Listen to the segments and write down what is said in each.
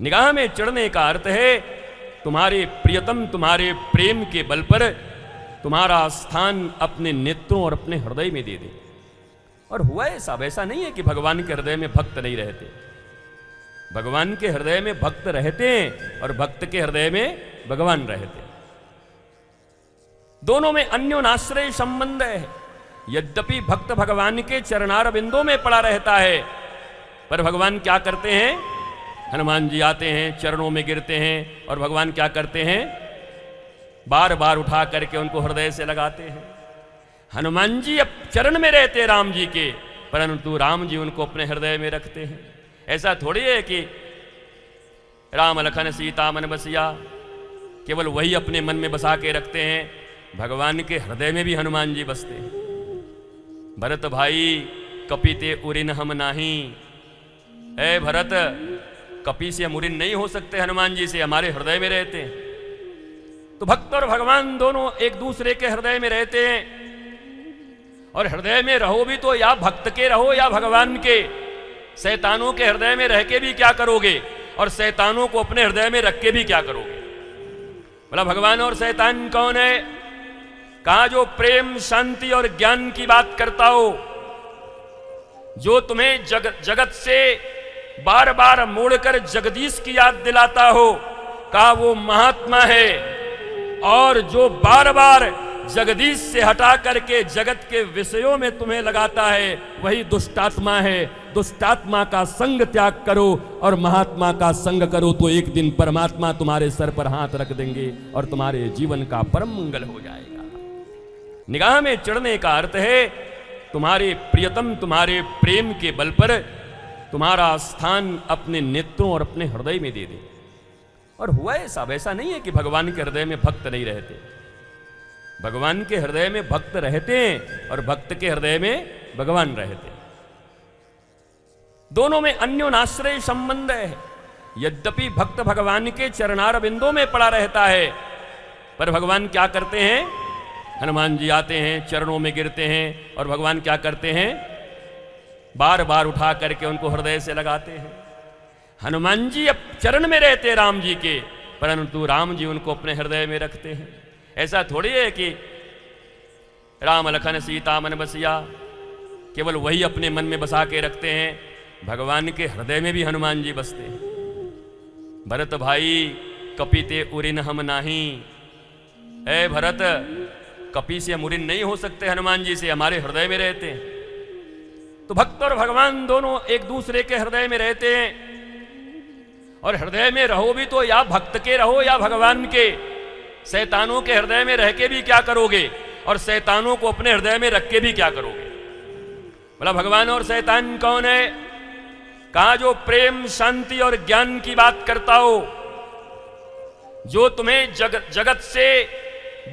निगाह में चढ़ने का अर्थ है तुम्हारे प्रियतम तुम्हारे प्रेम के बल पर तुम्हारा स्थान अपने नेत्रों और अपने हृदय में दे दे। और हुआ ऐसा, वैसा नहीं है कि भगवान के हृदय में भक्त नहीं रहते। भगवान के हृदय में भक्त रहते हैं और भक्त के हृदय में भगवान रहते हैं। दोनों में अन्योनाश्रय संबंध है। यद्यपि भक्त भगवान के चरणार बिंदों में पड़ा रहता है, पर भगवान क्या करते हैं? हनुमान जी आते हैं, चरणों में गिरते हैं और भगवान क्या करते हैं? बार बार उठा करके उनको हृदय से लगाते हैं। हनुमान जी अब चरण में रहते राम जी के, परंतु राम जी उनको अपने हृदय में रखते हैं। ऐसा थोड़ी है कि राम लखन सीता मन बसिया केवल वही अपने मन में बसा के रखते हैं। भगवान के हृदय में भी हनुमान जी बसते हैं। भरत भाई कपिते उरिन हम नाही, ऐ भरत कपि से हम उरिन नहीं हो सकते, हनुमान जी से हमारे हृदय में रहते हैं। तो भक्त और भगवान दोनों एक दूसरे के हृदय में रहते हैं। और हृदय में रहो भी तो या भक्त के रहो या भगवान के। शैतानों के हृदय में रह के भी क्या करोगे, और शैतानों को अपने हृदय में रख के भी क्या करोगे? बोला भगवान और शैतान कौन है? कहा जो प्रेम शांति और ज्ञान की बात करता हो, जो तुम्हें जगत से बार बार मोड़कर जगदीश की याद दिलाता हो, कहा वो महात्मा है। और जो बार बार जगदीश से हटा करके जगत के विषयों में तुम्हें लगाता है, वही दुष्टात्मा है। दुष्टात्मा का संग त्याग करो और महात्मा का संग करो, तो एक दिन परमात्मा तुम्हारे सर पर हाथ रख देंगे और तुम्हारे जीवन का परम मंगल हो जाएगा। निगाह में चढ़ने का अर्थ है तुम्हारे प्रियतम तुम्हारे प्रेम के बल पर तुम्हारा स्थान अपने नेत्रों और अपने हृदय में दे दे। और हुआ ऐसा, वैसा नहीं है कि भगवान के हृदय में भक्त नहीं रहते। भगवान के हृदय में भक्त रहते हैं और भक्त के हृदय में भगवान रहते हैं। दोनों में अन्योनाश्रय संबंध है। यद्यपि भक्त भगवान के चरणार बिंदों में पड़ा रहता है, पर भगवान क्या करते हैं? हनुमान जी आते हैं, चरणों में गिरते हैं और भगवान क्या करते हैं? बार बार उठा करके उनको हृदय से लगाते हैं। हनुमान जी अब चरण में रहते राम जी के, परंतु राम जी उनको अपने हृदय में रखते हैं। ऐसा थोड़ी है कि राम लखन सीता मन बसिया केवल वही अपने मन में बसा के रखते हैं। भगवान के हृदय में भी हनुमान जी बसते हैं। भरत भाई कपिते उरिन हम नाही, ऐ भरत कपि से हम उरिन नहीं हो सकते, हनुमान जी से हमारे हृदय में रहते हैं। तो भक्त और भगवान दोनों एक दूसरे के हृदय में रहते हैं। और हृदय में रहो भी तो या भक्त के रहो या भगवान के। शैतानों के हृदय में रह के भी क्या करोगे, और शैतानों को अपने हृदय में रख के भी क्या करोगे? बोला भगवान और शैतान कौन है? कहा जो प्रेम शांति और ज्ञान की बात करता हो, जो तुम्हें जगत से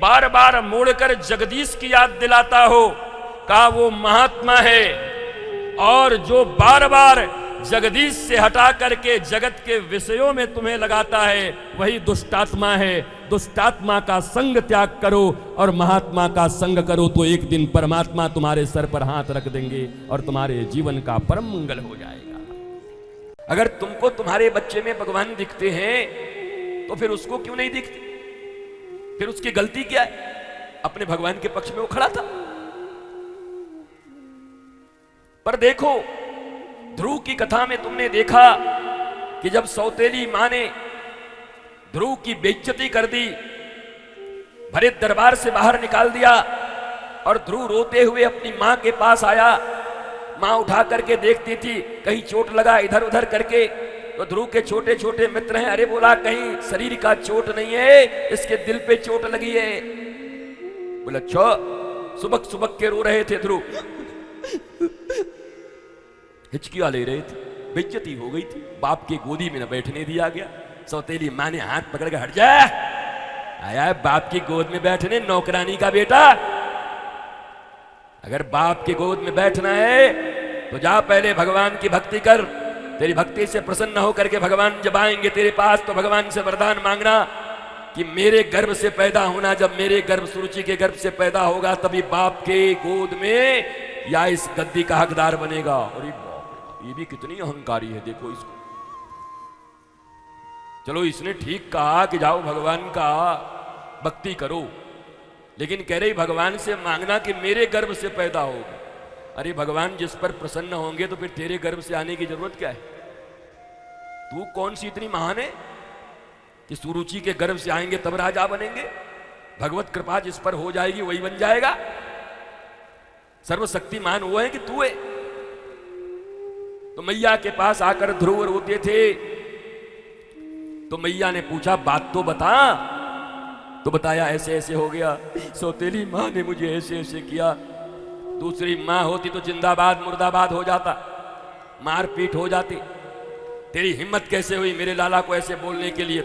बार बार मोड़कर जगदीश की याद दिलाता हो, कहा वो महात्मा है। और जो बार बार जगदीश से हटा करके जगत के विषयों में तुम्हें लगाता है, वही दुष्टात्मा है। दुष्टात्मा का संग त्याग करो और महात्मा का संग करो, तो एक दिन परमात्मा तुम्हारे सर पर हाथ रख देंगे और तुम्हारे जीवन का परम मंगल हो जाएगा। अगर तुमको तुम्हारे बच्चे में भगवान दिखते हैं, तो फिर उसको क्यों नहीं दिखते? फिर उसकी गलती क्या है? अपने भगवान के पक्ष में वो खड़ा था। पर देखो, ध्रुव की कथा में तुमने देखा कि जब सौतेली मां ने ध्रुव की बेइज्जती कर दी, भरे दरबार से बाहर निकाल दिया, और ध्रुव रोते हुए अपनी मां के पास आया। मां उठा करके देखती थी कहीं चोट लगा इधर उधर करके, तो ध्रुव के छोटे छोटे मित्र हैं, अरे बोला कहीं शरीर का चोट नहीं है, इसके दिल पे चोट लगी है। बोला अच्छा। सुबक सुबक के रो रहे थे ध्रुव, हिचकियां ले रहे थे, बेइज्जती हो गई थी, बाप की गोदी में न बैठने दिया गया। सौतेली मां ने हाथ पकड़ के हट जा, आया बाप की गोद में बैठने, नौकरानी का बेटा। अगर बाप की गोद में बैठना है तो जा पहले भगवान की भक्ति कर। तेरी भक्ति से प्रसन्न होकर के भगवान जब आएंगे तेरे पास, तो भगवान से वरदान मांगना कि मेरे गर्भ से पैदा होना, जब मेरे गर्भ सुरुचि के गर्भ से पैदा होगा, तभी बाप के गोद में या इस गद्दी का हकदार बनेगा। और ये भी कितनी अहंकारी है, देखो इसको। चलो इसने ठीक कहा कि जाओ भगवान का भक्ति करो, लेकिन कह रही भगवान से मांगना कि मेरे गर्भ से पैदा हो। अरे भगवान जिस पर प्रसन्न होंगे तो फिर तेरे गर्भ से आने की जरूरत क्या है? तू कौन सी इतनी महान है कि सुरुचि के गर्भ से आएंगे तब राजा बनेंगे? भगवत कृपा जिस पर हो जाएगी वही बन जाएगा। सर्वशक्तिमान वो है कि तू है। तो मैया के पास आकर ध्रुव रोते थे, तो मैया ने पूछा बात तो बता। तो बताया ऐसे ऐसे हो गया, सौतेली माँ ने मुझे ऐसे ऐसे किया। दूसरी माँ होती तो जिंदाबाद मुर्दाबाद हो जाता, मारपीट हो जाती। तेरी हिम्मत कैसे हुई मेरे लाला को ऐसे बोलने के लिए?